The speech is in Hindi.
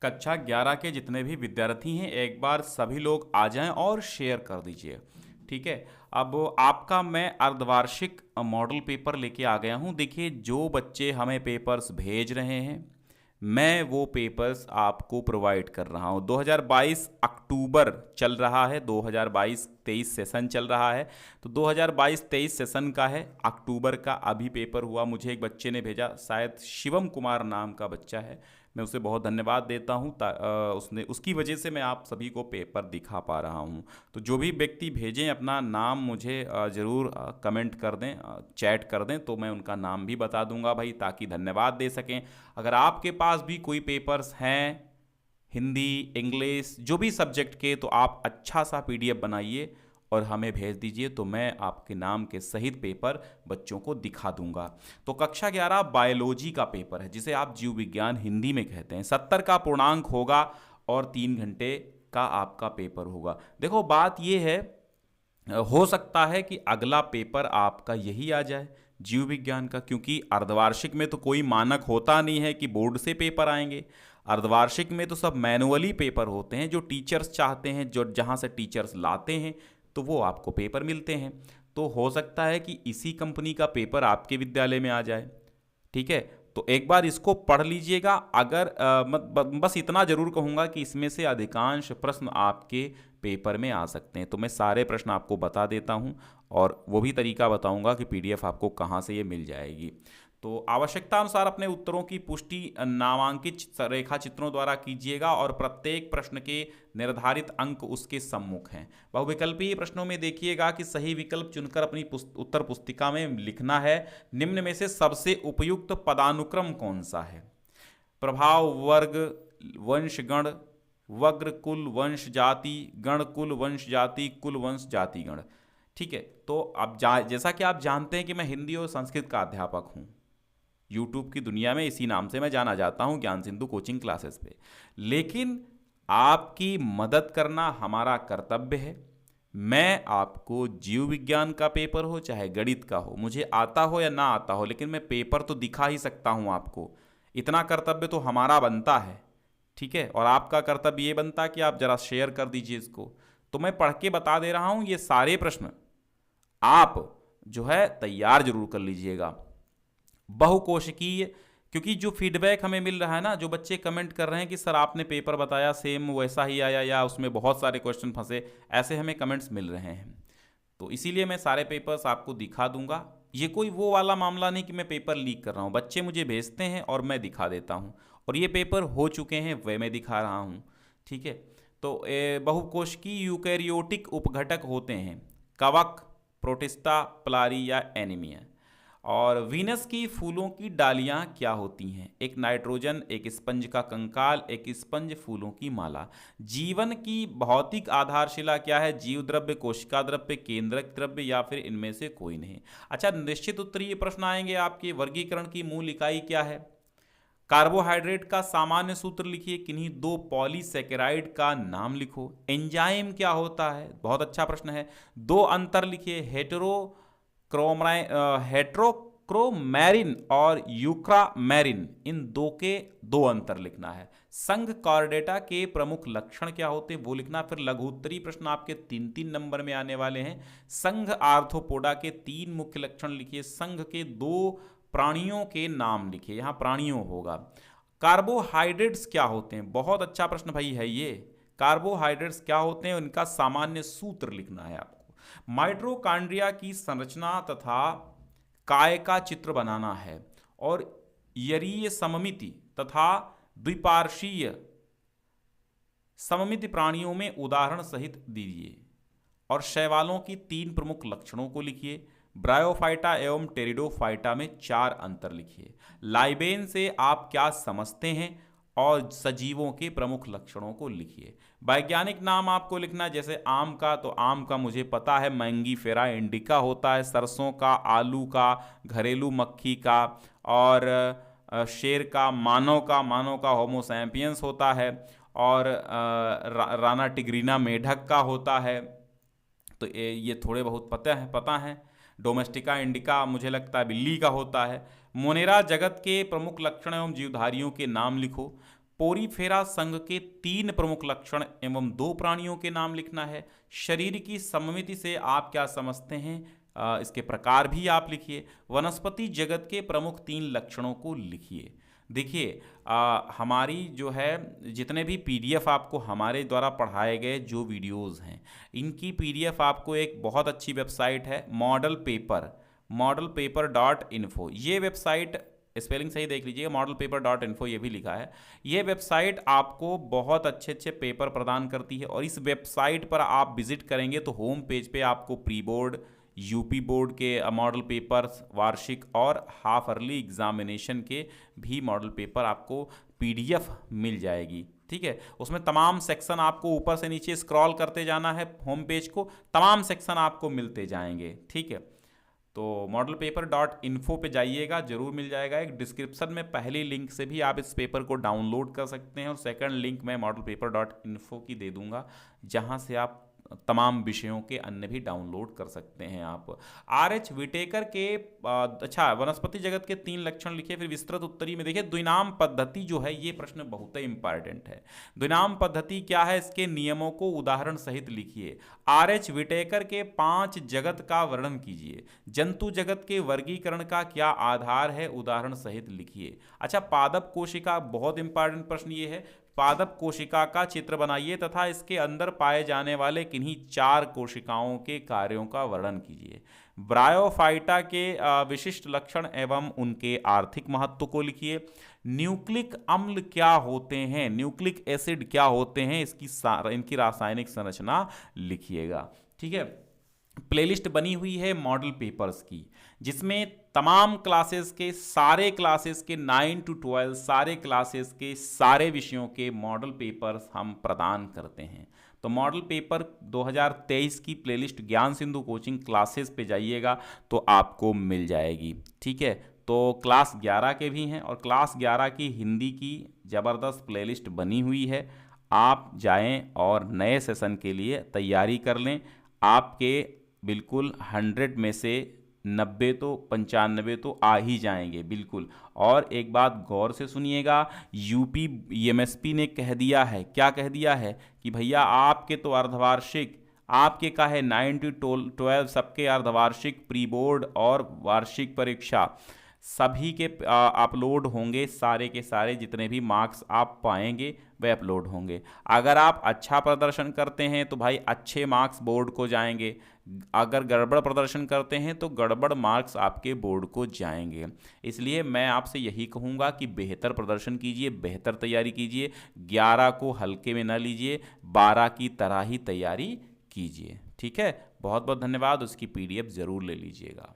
कक्षा 11 के जितने भी विद्यार्थी हैं एक बार सभी लोग आ जाएं और शेयर कर दीजिए। ठीक है। अब आपका मैं अर्धवार्षिक मॉडल पेपर लेके आ गया हूं। देखिए, जो बच्चे हमें पेपर्स भेज रहे हैं मैं वो पेपर्स आपको प्रोवाइड कर रहा हूँ। 2022 अक्टूबर चल रहा है, 2022-23 सेशन चल रहा है, तो 2022-23 सेशन का है, अक्टूबर का अभी पेपर हुआ। मुझे एक बच्चे ने भेजा, शायद शिवम कुमार नाम का बच्चा है, मैं उसे बहुत धन्यवाद देता हूँ। उसने, उसकी वजह से मैं आप सभी को पेपर दिखा पा रहा हूँ। तो जो भी व्यक्ति भेजें अपना नाम मुझे ज़रूर कमेंट कर दें, चैट कर दें, तो मैं उनका नाम भी बता दूंगा भाई, ताकि धन्यवाद दे सकें। अगर आपके पास भी कोई पेपर्स हैं हिंदी, इंग्लिश, जो भी सब्जेक्ट के, तो आप अच्छा सा पीडीएफ बनाइए और हमें भेज दीजिए, तो मैं आपके नाम के सहित पेपर बच्चों को दिखा दूंगा। तो कक्षा 11 बायोलॉजी का पेपर है, जिसे आप जीव विज्ञान हिंदी में कहते हैं। 70 का पूर्णांक होगा और 3 घंटे का आपका पेपर होगा। देखो, बात यह है, हो सकता है कि अगला पेपर आपका यही आ जाए, जीव विज्ञान का, क्योंकि अर्धवार्षिक में तो कोई मानक होता नहीं है कि बोर्ड से पेपर आएंगे। अर्धवार्षिक में तो सब मैनुअली पेपर होते हैं, जो टीचर्स चाहते हैं, जो जहाँ से टीचर्स लाते हैं, तो वो आपको पेपर मिलते हैं। तो हो सकता है कि इसी कंपनी का पेपर आपके विद्यालय में आ जाए। ठीक है, तो एक बार इसको पढ़ लीजिएगा। अगर बस इतना जरूर कहूँगा कि इसमें से अधिकांश प्रश्न आपके पेपर में आ सकते हैं। तो मैं सारे प्रश्न आपको बता देता हूँ और वो भी तरीका बताऊँगा कि पीडीएफ आपको कहाँ से ये मिल जाएगी। तो आवश्यकता अनुसार अपने उत्तरों की पुष्टि नामांकित रेखा चित्रों द्वारा कीजिएगा और प्रत्येक प्रश्न के निर्धारित अंक उसके सम्मुख हैं। बहुविकल्पीय प्रश्नों में देखिएगा कि सही विकल्प चुनकर अपनी उत्तर पुस्तिका में लिखना है। निम्न में से सबसे उपयुक्त पदानुक्रम कौन सा है? प्रभाव वर्ग वंश गण, वग्र कुल वंश जाति, गण कुल वंश जाति, कुल वंश जाति गण। ठीक है, तो अब जैसा कि आप जानते हैं कि मैं हिंदी और संस्कृत का अध्यापक हूँ। यूट्यूब की दुनिया में इसी नाम से मैं जाना जाता हूँ, ज्ञान सिंधु कोचिंग क्लासेस पे। लेकिन आपकी मदद करना हमारा कर्तव्य है। मैं आपको जीव विज्ञान का पेपर हो चाहे गणित का हो, मुझे आता हो या ना आता हो, लेकिन मैं पेपर तो दिखा ही सकता हूँ आपको। इतना कर्तव्य तो हमारा बनता है। ठीक है, और आपका कर्तव्य ये बनता है कि आप जरा शेयर कर दीजिए इसको। तो मैं पढ़ के बता दे रहा हूँ, ये सारे प्रश्न आप जो है तैयार जरूर कर लीजिएगा। बहुकोशिकीय, क्योंकि जो फीडबैक हमें मिल रहा है ना, जो बच्चे कमेंट कर रहे हैं कि सर आपने पेपर बताया सेम वैसा ही आया या उसमें बहुत सारे क्वेश्चन फंसे, ऐसे हमें कमेंट्स मिल रहे हैं। तो इसीलिए मैं सारे पेपर्स आपको दिखा दूंगा। ये कोई वो वाला मामला नहीं कि मैं पेपर लीक कर रहा हूँ, बच्चे मुझे भेजते हैं और मैं दिखा देता हूँ, और ये पेपर हो चुके हैं वह मैं दिखा रहा हूँ। ठीक है, तो बहुकोशिकीय यूकैरियोटिक उपघटक होते हैं कवक, प्रोटिस्टा, प्लारी या एनीमिया। और वीनस की फूलों की डालियां क्या होती हैं? एक नाइट्रोजन, एक स्पंज का कंकाल, एक स्पंज फूलों की माला। जीवन की भौतिक आधारशिला क्या है? जीव द्रव्य, कोशिका द्रव्य, केंद्रक द्रव्य या फिर इनमें से कोई नहीं। अच्छा, निश्चित उत्तरीय प्रश्न आएंगे आपके। वर्गीकरण की मूल इकाई क्या है? कार्बोहाइड्रेट का सामान्य सूत्र लिखिए। किन्हीं दो पॉलीसेकेराइड का नाम लिखो। एंजाइम क्या होता है? बहुत अच्छा प्रश्न है। दो अंतर लिखिए, हेट्रोक्रोमैरिन और यूक्रामैरिन, इन दो के दो अंतर लिखना है। संघ कॉर्डेटा के प्रमुख लक्षण क्या होते हैं वो लिखना। फिर लघु उत्तरीय प्रश्न आपके 3-3 नंबर में आने वाले हैं। संघ आर्थ्रोपोडा के 3 मुख्य लक्षण लिखिए। संघ के 2 प्राणियों के नाम लिखिए, यहां प्राणियों होगा। कार्बोहाइड्रेट्स क्या होते हैं? बहुत अच्छा प्रश्न भाई है ये। कार्बोहाइड्रेट्स क्या होते हैं, उनका सामान्य सूत्र लिखना है आपको। माइटोकॉन्ड्रिया की संरचना तथा काय का चित्र बनाना है। और यरीय सममिति तथा द्विपार्श्वीय सममिति प्राणियों में उदाहरण सहित दीजिए। और शैवालों की 3 प्रमुख लक्षणों को लिखिए। ब्रायोफाइटा एवं टेरिडोफाइटा में 4 अंतर लिखिए। लाइबेन से आप क्या समझते हैं और सजीवों के प्रमुख लक्षणों को लिखिए। वैज्ञानिक नाम आपको लिखना है, जैसे आम का, तो आम का मुझे पता है मैंगीफेरा इंडिका होता है। सरसों का, आलू का, घरेलू मक्खी का, और शेर का, मानव का होमो सैपियंस होता है। और राना टिग्रीना मेढक का होता है। तो ये थोड़े बहुत पता है। डोमेस्टिका इंडिका मुझे लगता है बिल्ली का होता है। मोनेरा जगत के प्रमुख लक्षण एवं जीवधारियों के नाम लिखो। पोरीफेरा संघ के 3 प्रमुख लक्षण एवं 2 प्राणियों के नाम लिखना है। शरीर की सममिति से आप क्या समझते हैं, इसके प्रकार भी आप लिखिए। वनस्पति जगत के प्रमुख 3 लक्षणों को लिखिए। देखिए हमारी जो है जितने भी पीडीएफ आपको हमारे द्वारा पढ़ाए गए जो वीडियोस हैं, इनकी पीडीएफ आपको एक बहुत अच्छी वेबसाइट है मॉडल पेपर .info। ये वेबसाइट, स्पेलिंग सही देख लीजिएगा, मॉडल पेपर .info ये भी लिखा है। ये वेबसाइट आपको बहुत अच्छे अच्छे पेपर प्रदान करती है और इस वेबसाइट पर आप विजिट करेंगे तो होम पेज पे आपको प्री बोर्ड, यूपी बोर्ड के मॉडल पेपर्स, वार्षिक और हाफ अर्ली एग्जामिनेशन के भी मॉडल पेपर आपको पीडीएफ मिल जाएगी। ठीक है, उसमें तमाम सेक्शन आपको ऊपर से नीचे स्क्रॉल करते जाना है होम पेज को, तमाम सेक्शन आपको मिलते जाएंगे। ठीक है, तो मॉडल पेपर .info पे जाइएगा, जरूर मिल जाएगा। एक डिस्क्रिप्शन में पहली लिंक से भी आप इस पेपर को डाउनलोड कर सकते हैं और सेकंड लिंक मैं मॉडल पेपर .info की दे दूंगा, जहां से आप तमाम विषयों के अन्य भी डाउनलोड कर सकते हैं आप। R.H. विटेकर के अच्छा वनस्पति जगत के 3 लक्षण लिखिए। फिर विस्तृत उत्तरी में देखिए द्विनाम पद्धति जो है, ये प्रश्न बहुत ही इंपॉर्टेंट है। द्विनाम पद्धति क्या है, इसके नियमों को उदाहरण सहित लिखिए। R.H. विटेकर के 5 जगत का वर्णन कीजिए। जंतु जगत के वर्गीकरण का क्या आधार है, उदाहरण सहित लिखिए। अच्छा, पादप कोशिका, बहुत इंपॉर्टेंट प्रश्न ये है। पादप कोशिका का चित्र बनाइए तथा इसके अंदर पाए जाने वाले किन्हीं 4 कोशिकाओं के कार्यों का वर्णन कीजिए। ब्रायोफाइटा के विशिष्ट लक्षण एवं उनके आर्थिक महत्व को लिखिए। न्यूक्लिक अम्ल क्या होते हैं, न्यूक्लिक एसिड क्या होते हैं, इनकी रासायनिक संरचना लिखिएगा। ठीक है, प्लेलिस्ट बनी हुई है मॉडल पेपर्स की, जिसमें तमाम क्लासेस के, सारे क्लासेस के 9 to 12 सारे क्लासेस के सारे विषयों के मॉडल पेपर्स हम प्रदान करते हैं। तो मॉडल पेपर 2023 की प्लेलिस्ट ज्ञान सिंधु कोचिंग क्लासेस पे जाइएगा तो आपको मिल जाएगी। ठीक है, तो क्लास 11 के भी हैं और क्लास 11 की हिंदी की ज़बरदस्त प्लेलिस्ट बनी हुई है। आप जाएं और नए सेशन के लिए तैयारी कर लें। आपके बिल्कुल 100 में से 90 तो 95 तो आ ही जाएंगे बिल्कुल। और एक बात गौर से सुनिएगा, यूपी एमएसपी ने कह दिया है, क्या कह दिया है कि भैया आपके तो अर्धवार्षिक, आपके का है 9 to 12 सबके अर्धवार्षिक, प्री बोर्ड और वार्षिक परीक्षा सभी के अपलोड होंगे। सारे के सारे जितने भी मार्क्स आप पाएंगे वे अपलोड होंगे। अगर आप अच्छा प्रदर्शन करते हैं तो भाई अच्छे मार्क्स बोर्ड को जाएंगे, अगर गड़बड़ प्रदर्शन करते हैं तो गड़बड़ मार्क्स आपके बोर्ड को जाएंगे। इसलिए मैं आपसे यही कहूँगा कि बेहतर प्रदर्शन कीजिए, बेहतर तैयारी कीजिए, 11 को हल्के में न लीजिए, 12 की तरह ही तैयारी कीजिए। ठीक है, बहुत बहुत धन्यवाद। उसकी PDF ज़रूर ले लीजिएगा।